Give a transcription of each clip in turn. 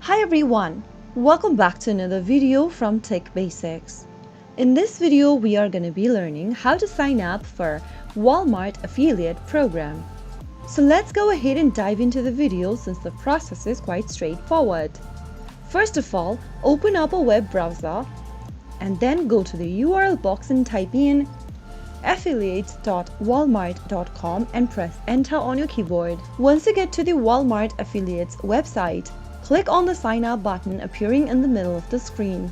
Hi everyone, welcome back to another video from Tech Basics. In this video, we are going to be learning how to sign up for Walmart affiliate program. So let's go ahead and dive into the video since the process is quite straightforward. First of all, open up a web browser and then go to the URL box and type in affiliates.walmart.com and press enter on your keyboard. Once you get to the Walmart affiliates website, click on the sign up button appearing in the middle of the screen.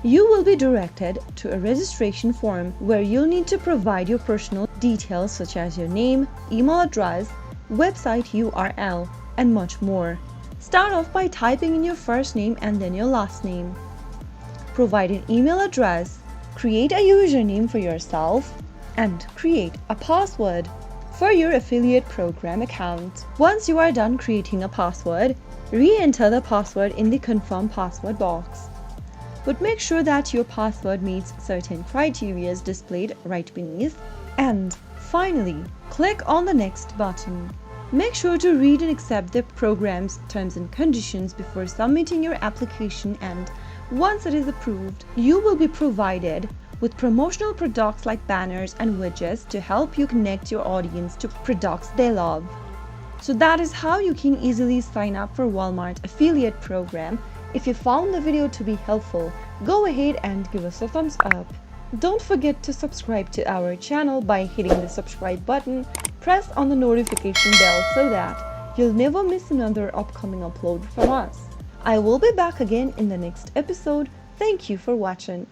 You will be directed to a registration form where you'll need to provide your personal details such as your name, email address, website URL, and much more. Start off by typing in your first name and then your last name. Provide an email address, create a username for yourself, and create a password for your affiliate program account. Once you are done creating a password, re-enter the password in the confirm password box. But make sure that your password meets certain criteria displayed right beneath. And finally, click on the next button. Make sure to read and accept the program's terms and conditions before submitting your application, and once it is approved, you will be provided with promotional products like banners and widgets to help you connect your audience to products they love. So that is how you can easily sign up for Walmart affiliate program. If you found the video to be helpful, go ahead and give us a thumbs up. Don't forget to subscribe to our channel by hitting the subscribe button. Press on the notification bell so that you'll never miss another upcoming upload from us. I will be back again in the next episode. Thank you for watching.